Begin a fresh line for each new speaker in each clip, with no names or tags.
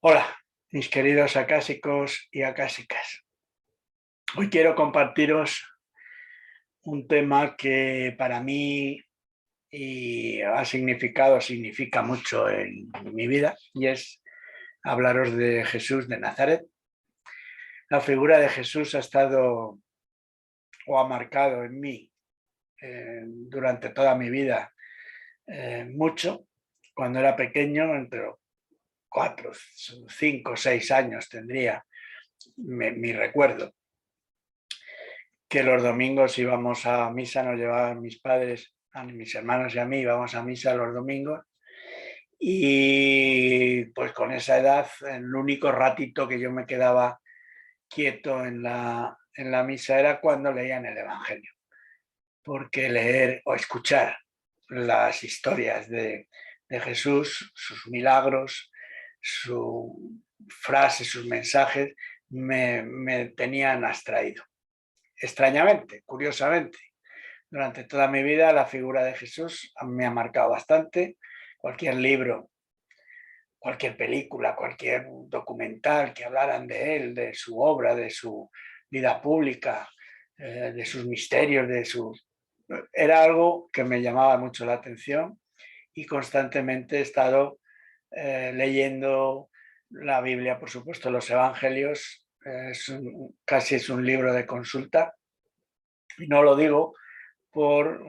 Hola, mis queridos acásicos y acásicas. Hoy quiero compartiros un tema que para mí significa mucho en mi vida, y es hablaros de Jesús de Nazaret. La figura de Jesús ha estado o ha marcado en mí durante toda mi vida mucho. Cuando era pequeño, entre 4, 5, 6 años tendría mi recuerdo, que los domingos íbamos a misa, nos llevaban mis padres, a mis hermanos y a mí, íbamos a misa los domingos, y pues con esa edad el único ratito que yo me quedaba quieto en la misa era cuando leían el Evangelio, porque leer o escuchar las historias de Jesús, sus milagros, sus frases, sus mensajes, me tenían abstraído. Extrañamente, curiosamente, durante toda mi vida la figura de Jesús me ha marcado bastante. Cualquier libro, cualquier película, cualquier documental que hablaran de él, de su obra, de su vida pública, de sus misterios, era algo que me llamaba mucho la atención, y constantemente he estado leyendo la Biblia, por supuesto, los Evangelios. Casi es un libro de consulta, y no lo digo por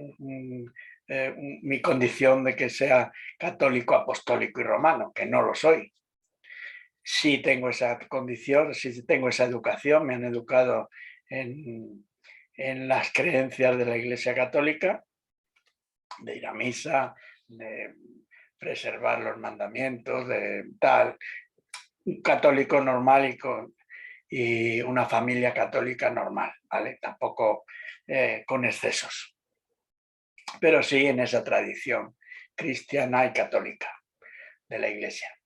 mi condición de que sea católico, apostólico y romano, que no lo soy. Sí tengo esa condición, sí tengo esa educación, me han educado en las creencias de la Iglesia Católica, de ir a misa, de preservar los mandamientos, de tal, un católico normal y una familia católica normal, ¿vale? Tampoco con excesos, pero sí en esa tradición cristiana y católica de la Iglesia.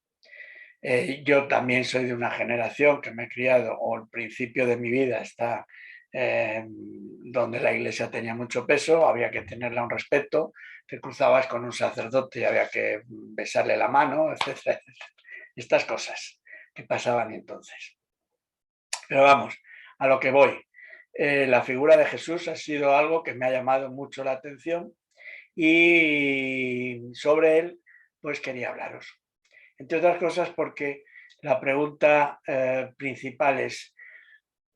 Yo también soy de una generación que me he criado, o el principio de mi vida está donde la Iglesia tenía mucho peso, había que tenerle un respeto, te cruzabas con un sacerdote y había que besarle la mano, etcétera, etcétera. Estas cosas que pasaban entonces. Pero vamos, a lo que voy. La figura de Jesús ha sido algo que me ha llamado mucho la atención, y sobre él pues quería hablaros. Entre otras cosas porque la pregunta principal es: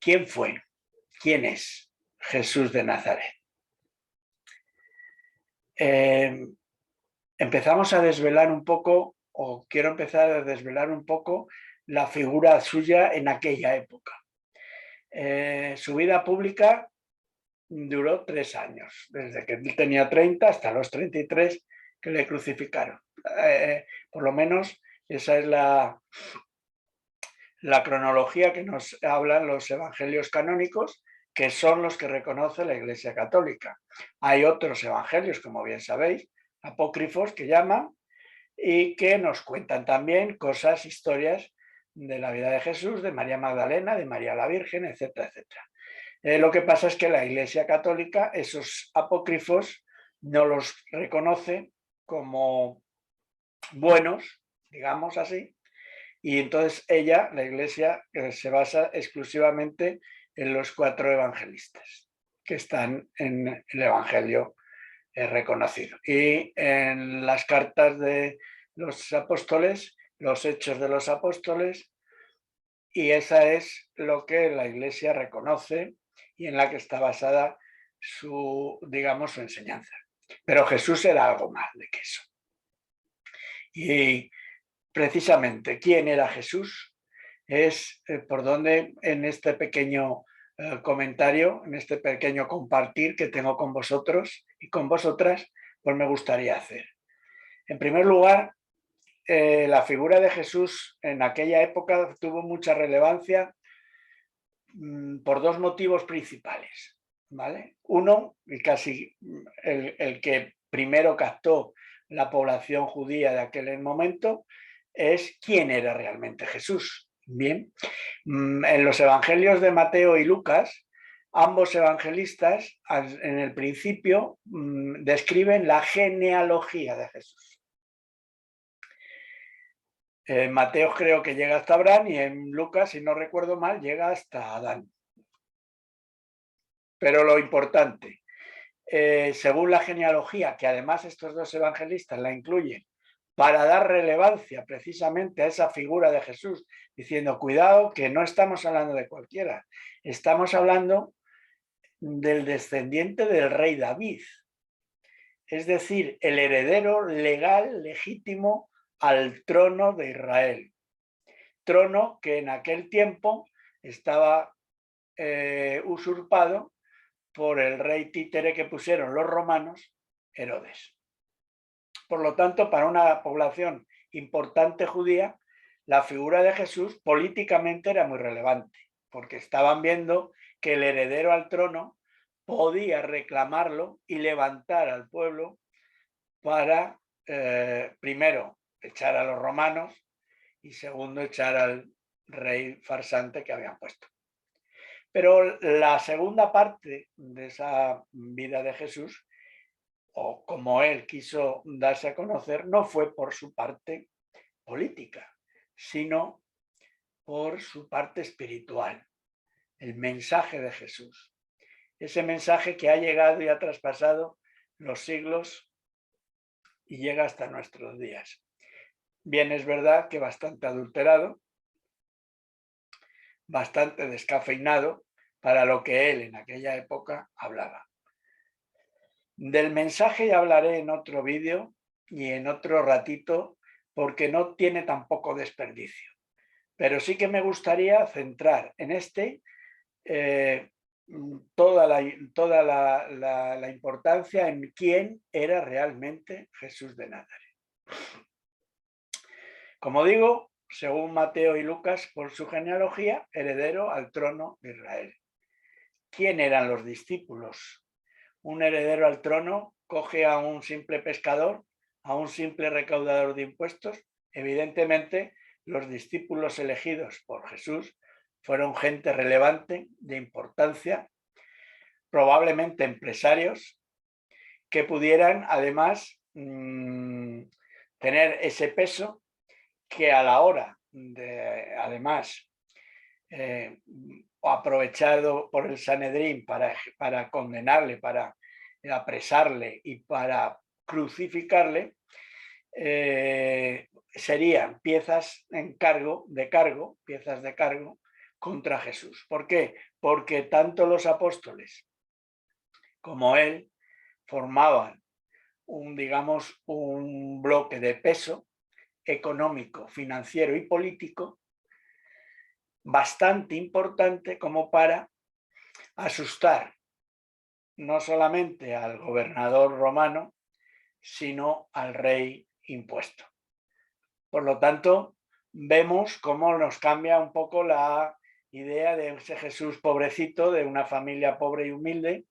¿quién fue? ¿Quién es Jesús de Nazaret? Empezamos a desvelar un poco, o quiero empezar a desvelar un poco, la figura suya en aquella época. Su vida pública duró 3 años, desde que él tenía 30 hasta los 33 que le crucificaron. Por lo menos esa es la cronología que nos hablan los evangelios canónicos, que son los que reconoce la Iglesia Católica. Hay otros evangelios, como bien sabéis, apócrifos que llaman, y que nos cuentan también cosas, historias de la vida de Jesús, de María Magdalena, de María la Virgen, etcétera, etcétera. Lo que pasa es que la Iglesia Católica esos apócrifos no los reconoce como buenos, digamos así, y entonces la Iglesia, se basa exclusivamente en los 4 evangelistas que están en el Evangelio reconocido. Y en las cartas de los apóstoles, los hechos de los apóstoles, y esa es lo que la Iglesia reconoce y en la que está basada digamos, su enseñanza. Pero Jesús era algo más de que eso. Y precisamente, ¿quién era Jesús? Es por donde en este pequeño comentario, en este pequeño compartir que tengo con vosotros y con vosotras, pues me gustaría hacer. En primer lugar, la figura de Jesús en aquella época tuvo mucha relevancia por 2 motivos principales, ¿vale? Uno, y casi el que primero captó la población judía de aquel momento, es quién era realmente Jesús. Bien, en los evangelios de Mateo y Lucas, ambos evangelistas en el principio describen la genealogía de Jesús. En Mateo creo que llega hasta Abraham y en Lucas, si no recuerdo mal, llega hasta Adán. Pero lo importante, según la genealogía, que además estos dos evangelistas la incluyen, para dar relevancia precisamente a esa figura de Jesús, diciendo, cuidado, que no estamos hablando de cualquiera, estamos hablando del descendiente del rey David, es decir, el heredero legal, legítimo al trono de Israel. Trono que en aquel tiempo estaba usurpado por el rey títere que pusieron los romanos, Herodes. Por lo tanto, para una población importante judía, la figura de Jesús políticamente era muy relevante, porque estaban viendo que el heredero al trono podía reclamarlo y levantar al pueblo para, primero, echar a los romanos y segundo, echar al rey farsante que habían puesto. Pero la segunda parte de esa vida de Jesús, o como él quiso darse a conocer, no fue por su parte política, sino por su parte espiritual, el mensaje de Jesús. Ese mensaje que ha llegado y ha traspasado los siglos y llega hasta nuestros días. Bien, es verdad que bastante adulterado, bastante descafeinado para lo que él en aquella época hablaba. Del mensaje ya hablaré en otro vídeo y en otro ratito, porque no tiene tampoco desperdicio. Pero sí que me gustaría centrar en este toda la importancia en quién era realmente Jesús de Nazaret. Como digo, según Mateo y Lucas, por su genealogía, heredero al trono de Israel. ¿Quién eran los discípulos? Un heredero al trono coge a un simple pescador, a un simple recaudador de impuestos. Evidentemente, los discípulos elegidos por Jesús fueron gente relevante, de importancia, probablemente empresarios, que pudieran además tener ese peso que a la hora de, además, aprovechado por el Sanedrín para condenarle, para apresarle y para crucificarle, serían piezas piezas de cargo contra Jesús. ¿Por qué? Porque tanto los apóstoles como él formaban digamos, un bloque de peso económico, financiero y político bastante importante como para asustar no solamente al gobernador romano, sino al rey impuesto. Por lo tanto, vemos cómo nos cambia un poco la idea de ese Jesús pobrecito, de una familia pobre y humilde,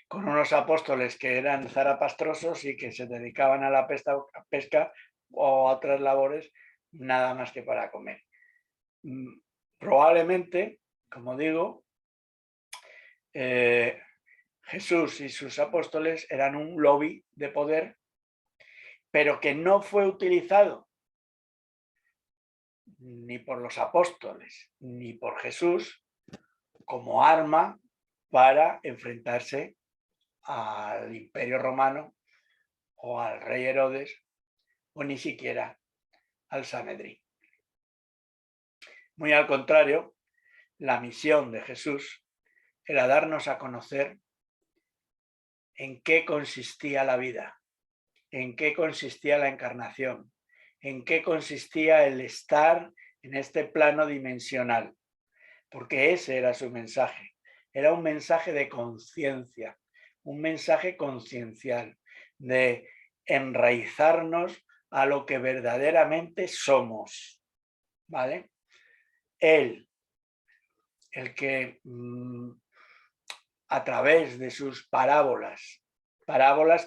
con unos apóstoles que eran zarapastrosos y que se dedicaban a la pesca o a otras labores nada más que para comer. Probablemente, como digo, Jesús y sus apóstoles eran un lobby de poder, pero que no fue utilizado ni por los apóstoles ni por Jesús como arma para enfrentarse al Imperio Romano o al rey Herodes o ni siquiera al Sanedrín. Muy al contrario, la misión de Jesús era darnos a conocer en qué consistía la vida, en qué consistía la encarnación, en qué consistía el estar en este plano dimensional, porque ese era su mensaje. Era un mensaje de conciencia, un mensaje conciencial, de enraizarnos a lo que verdaderamente somos, ¿vale? Él, el que a través de sus parábolas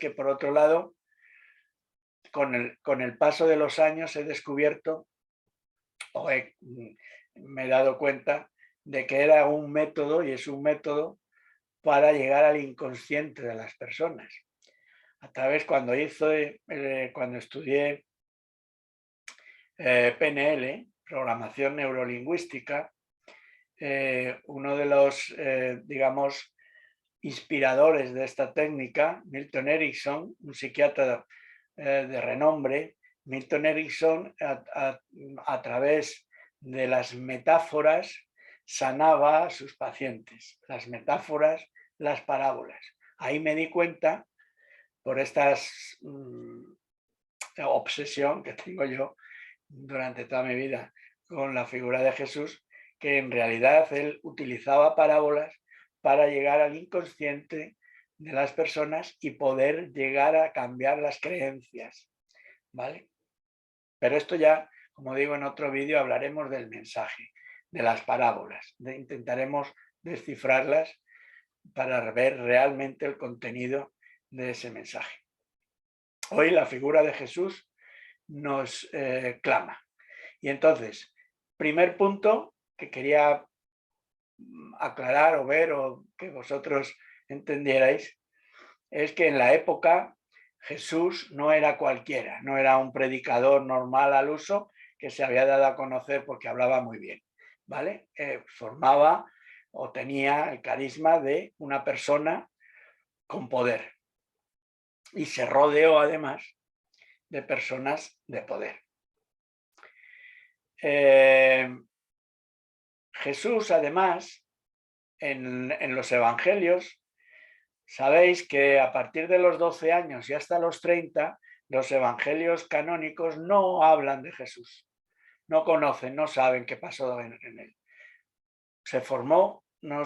que por otro lado, con el paso de los años he descubierto, me he dado cuenta de que era un método y es un método para llegar al inconsciente de las personas. A través, cuando estudié PNL, programación neurolingüística, uno de los, digamos, inspiradores de esta técnica, Milton Erickson, un psiquiatra de renombre. Milton Erickson, a través de las metáforas, sanaba a sus pacientes. Las metáforas, las parábolas. Ahí me di cuenta, por esta obsesión que tengo yo durante toda mi vida con la figura de Jesús, que en realidad él utilizaba parábolas para llegar al inconsciente de las personas y poder llegar a cambiar las creencias, ¿vale? Pero esto ya, como digo, en otro vídeo hablaremos del mensaje, de las parábolas, intentaremos descifrarlas para ver realmente el contenido de ese mensaje. Hoy la figura de Jesús nos clama. Y entonces, primer punto que quería aclarar o ver o que vosotros entendierais, es que en la época Jesús no era cualquiera, no era un predicador normal al uso que se había dado a conocer porque hablaba muy bien, ¿vale? Formaba o tenía el carisma de una persona con poder y se rodeó además de personas de poder. Jesús, además, en los evangelios, sabéis que a partir de los 12 años y hasta los 30, los evangelios canónicos no hablan de Jesús, no conocen, no saben qué pasó en él. Se formó, no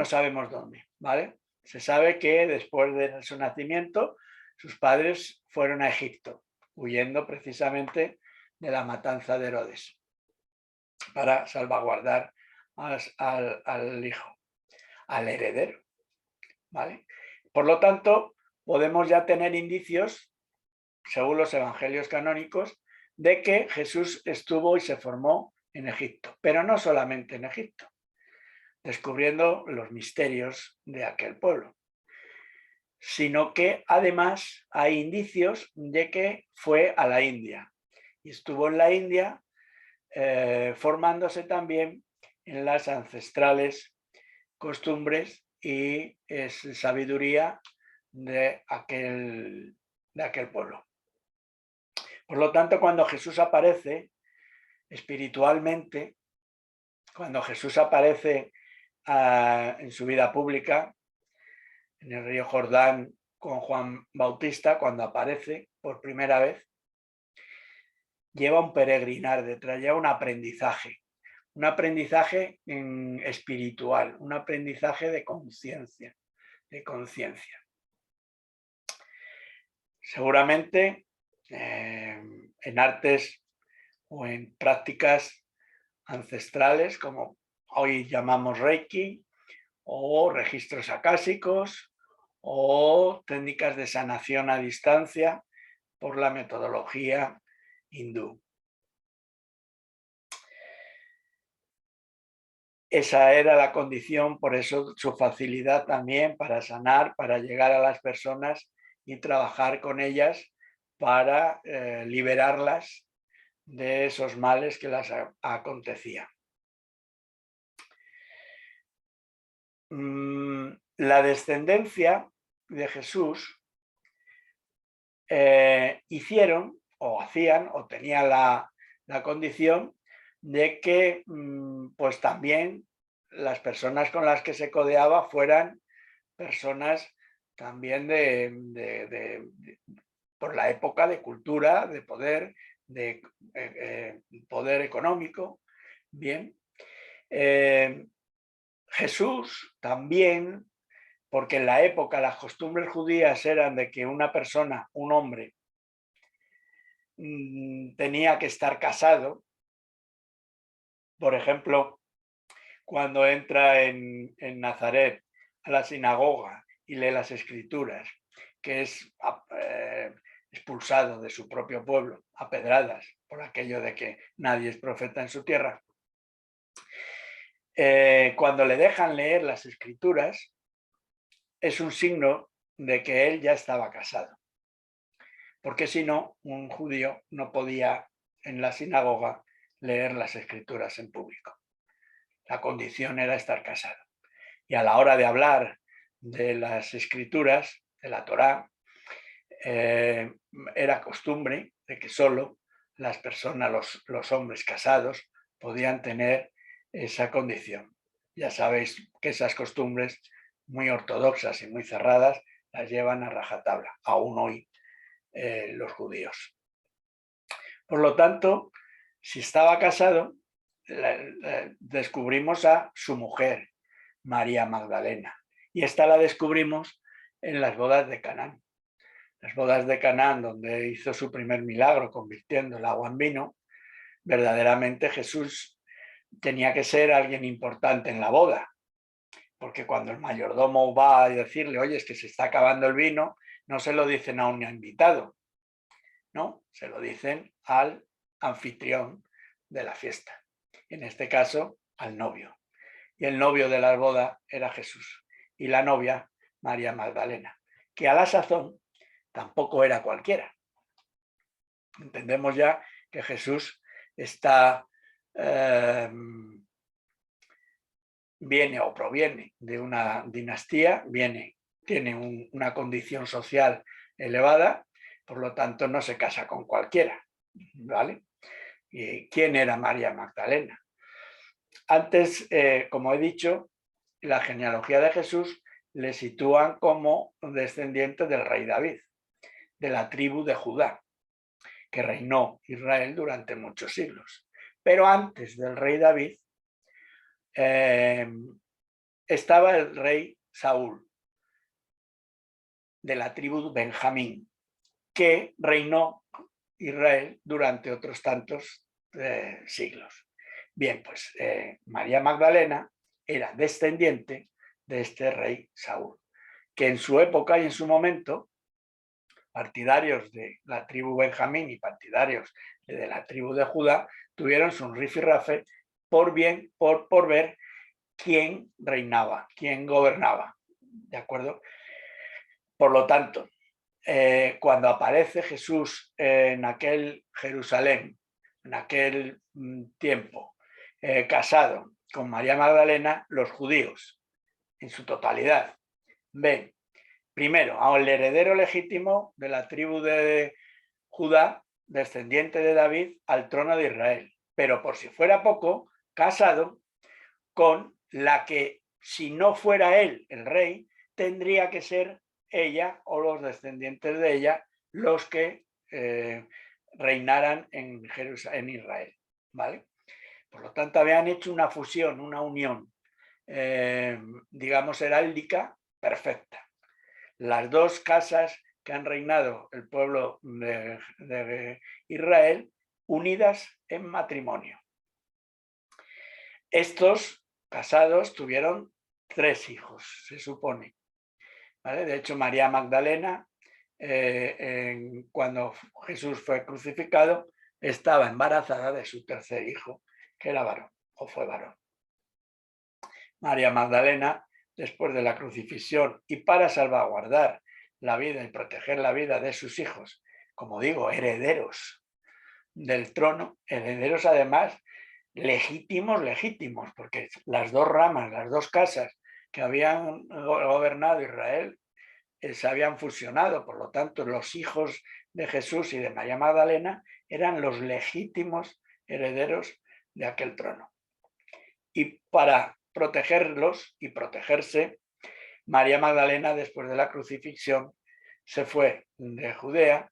sabemos dónde, ¿vale? Se sabe que después de su nacimiento, sus padres fueron a Egipto, huyendo precisamente de la matanza de Herodes, para salvaguardar al hijo, al heredero, ¿vale? Por lo tanto, podemos ya tener indicios, según los evangelios canónicos, de que Jesús estuvo y se formó en Egipto, pero no solamente en Egipto, descubriendo los misterios de aquel pueblo, sino que además hay indicios de que fue a la India y estuvo en la India formándose también en las ancestrales costumbres y sabiduría de aquel pueblo. Por lo tanto, cuando Jesús aparece espiritualmente, cuando Jesús aparece en su vida pública, en el río Jordán con Juan Bautista, cuando aparece por primera vez, lleva un peregrinar detrás, lleva un aprendizaje espiritual, un aprendizaje de conciencia, Seguramente en artes o en prácticas ancestrales, como hoy llamamos Reiki, o registros acásicos, o técnicas de sanación a distancia por la metodología hindú. Esa era la condición, por eso su facilidad también para sanar, para llegar a las personas y trabajar con ellas para liberarlas de esos males que las acontecían. La descendencia de Jesús hicieron o hacían o tenían la condición de que pues también las personas con las que se codeaba fueran personas también por la época de cultura, de poder, de poder económico. Bien. Jesús también, porque en la época las costumbres judías eran de que una persona, un hombre, tenía que estar casado. Por ejemplo, cuando entra en Nazaret a la sinagoga y lee las escrituras, que es expulsado de su propio pueblo a pedradas por aquello de que nadie es profeta en su tierra. Cuando le dejan leer las escrituras, es un signo de que él ya estaba casado, porque si no, un judío no podía en la sinagoga leer las escrituras en público. La condición era estar casado. Y a la hora de hablar de las escrituras, de la Torá, era costumbre de que solo las personas, los hombres casados, podían tener esa condición. Ya sabéis que esas costumbres muy ortodoxas y muy cerradas las llevan a rajatabla, aún hoy los judíos. Por lo tanto, si estaba casado, descubrimos a su mujer, María Magdalena, y esta la descubrimos en las bodas de Canaán. Las bodas de Canaán, donde hizo su primer milagro convirtiendo el agua en vino, verdaderamente Jesús tenía que ser alguien importante en la boda, porque cuando el mayordomo va a decirle, oye, es que se está acabando el vino, no se lo dicen a un invitado, no, se lo dicen al anfitrión de la fiesta, en este caso al novio. Y el novio de la boda era Jesús y la novia María Magdalena, que a la sazón tampoco era cualquiera. Entendemos ya que Jesús está, viene o proviene de una dinastía, tiene una condición social elevada, por lo tanto no se casa con cualquiera, ¿vale? ¿Y quién era María Magdalena? Antes, como he dicho, la genealogía de Jesús le sitúan como descendiente del rey David, de la tribu de Judá, que reinó Israel durante muchos siglos. Pero antes del rey David estaba el rey Saúl, de la tribu Benjamín, que reinó Israel durante otros tantos siglos. Bien, pues María Magdalena era descendiente de este rey Saúl, que en su época y en su momento, partidarios de la tribu Benjamín y partidarios de la tribu de Judá tuvieron su rifirrafe por ver quién reinaba, quién gobernaba, ¿de acuerdo? Por lo tanto, cuando aparece Jesús en aquel Jerusalén, en aquel tiempo, casado con María Magdalena, los judíos, en su totalidad, ven primero al heredero legítimo de la tribu de Judá, descendiente de David, al trono de Israel, pero por si fuera poco, casado con la que, si no fuera él el rey, tendría que ser ella o los descendientes de ella los que reinaran en Israel, ¿vale? Por lo tanto, habían hecho una fusión, una unión, digamos, heráldica perfecta. Las dos casas que han reinado el pueblo de Israel unidas en matrimonio. Estos casados tuvieron 3 hijos, se supone. ¿Vale? De hecho, María Magdalena, cuando Jesús fue crucificado, estaba embarazada de su 3er hijo, que era varón, o fue varón. María Magdalena, después de la crucifixión y para salvaguardar la vida y proteger la vida de sus hijos, como digo, herederos del trono, herederos además legítimos, porque las dos ramas, las dos casas que habían gobernado Israel se habían fusionado, por lo tanto los hijos de Jesús y de María Magdalena eran los legítimos herederos de aquel trono. Y para protegerlos y protegerse, María Magdalena, después de la crucifixión, se fue de Judea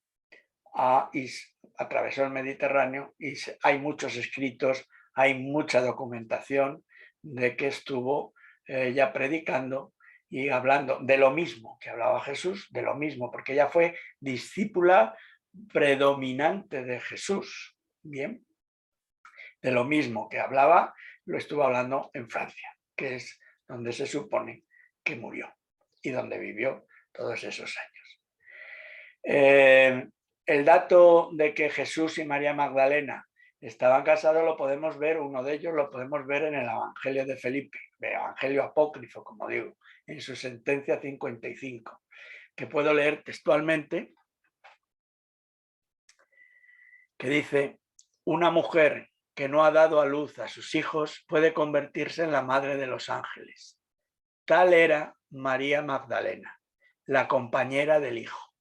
atravesó el Mediterráneo y hay muchos escritos, hay mucha documentación de que estuvo ya predicando y hablando de lo mismo que hablaba Jesús, de lo mismo, porque ella fue discípula predominante de Jesús. Bien, de lo mismo que hablaba, lo estuvo hablando en Francia, que es donde se supone que murió y donde vivió todos esos años. El dato de que Jesús y María Magdalena estaban casados lo podemos ver, uno de ellos lo podemos ver en el Evangelio de Felipe, el Evangelio apócrifo, como digo, en su sentencia 55, que puedo leer textualmente, que dice: una mujer que no ha dado a luz a sus hijos puede convertirse en la madre de los ángeles. Tal era María Magdalena, la compañera del Hijo.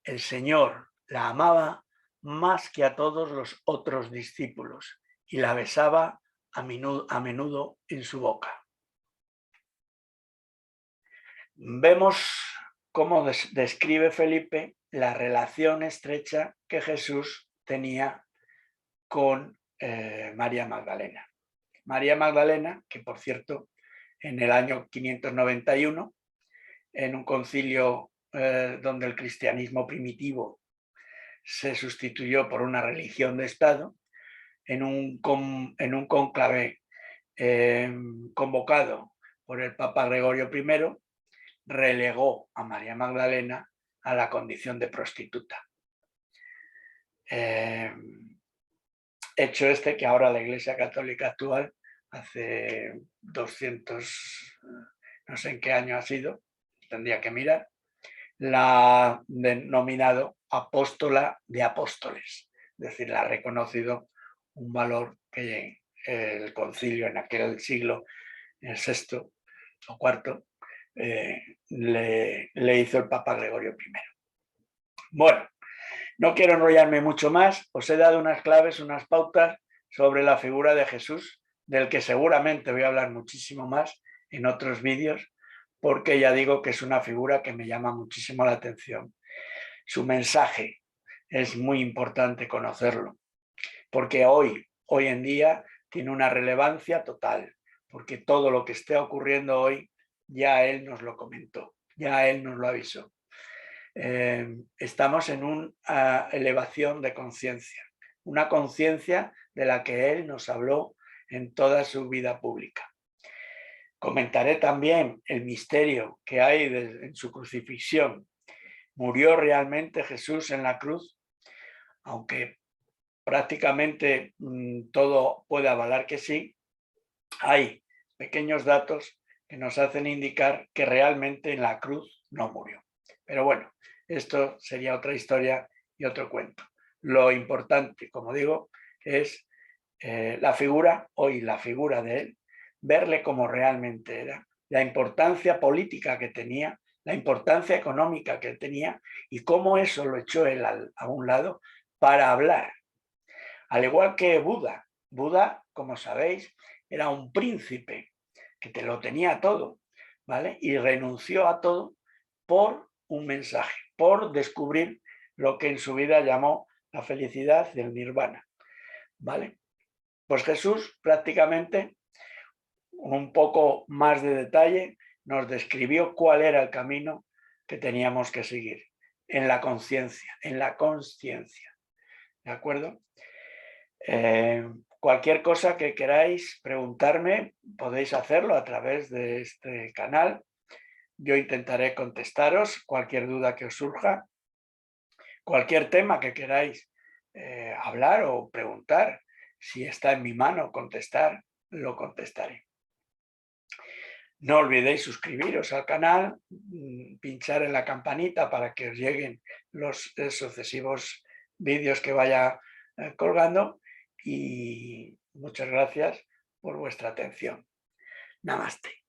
El Señor la amaba más que a todos los otros discípulos y la besaba a menudo en su boca. Vemos cómo describe Felipe la relación estrecha que Jesús tenía con María Magdalena. María Magdalena, que por cierto, en el año 591, en un concilio donde el cristianismo primitivo se sustituyó por una religión de Estado, en un cónclave convocado por el Papa Gregorio I, relegó a María Magdalena a la condición de prostituta. Hecho este que ahora la Iglesia Católica actual, hace 200, no sé en qué año ha sido, tendría que mirar, la ha denominado apóstola de apóstoles, es decir, la ha reconocido un valor que el concilio en aquel siglo, en el VI o IV, le hizo el Papa Gregorio I. Bueno, no quiero enrollarme mucho más, os he dado unas claves, unas pautas sobre la figura de Jesús, del que seguramente voy a hablar muchísimo más en otros vídeos, porque ya digo que es una figura que me llama muchísimo la atención. Su mensaje es muy importante conocerlo, porque hoy en día tiene una relevancia total, porque todo lo que esté ocurriendo hoy ya él nos lo comentó, ya él nos lo avisó. Estamos en una elevación de conciencia, una conciencia de la que él nos habló en toda su vida pública. Comentaré también el misterio que hay en su crucifixión. ¿Murió realmente Jesús en la cruz? Aunque prácticamente todo puede avalar que sí, hay pequeños datos que nos hacen indicar que realmente en la cruz no murió. Pero bueno, esto sería otra historia y otro cuento. Lo importante, como digo, es la figura de él, verle como realmente era, la importancia política que tenía, la importancia económica que tenía y cómo eso lo echó él a un lado para hablar. Al igual que Buda. Buda, como sabéis, era un príncipe que te lo tenía todo, ¿vale? Y renunció a todo por un mensaje, por descubrir lo que en su vida llamó la felicidad del nirvana, ¿vale? Pues Jesús prácticamente, con un poco más de detalle, nos describió cuál era el camino que teníamos que seguir, en la conciencia, ¿de acuerdo? Cualquier cosa que queráis preguntarme, podéis hacerlo a través de este canal. Yo intentaré contestaros cualquier duda que os surja, cualquier tema que queráis hablar o preguntar. Si está en mi mano contestar, lo contestaré. No olvidéis suscribiros al canal, pinchar en la campanita para que os lleguen los sucesivos vídeos que vaya colgando y muchas gracias por vuestra atención. Namaste.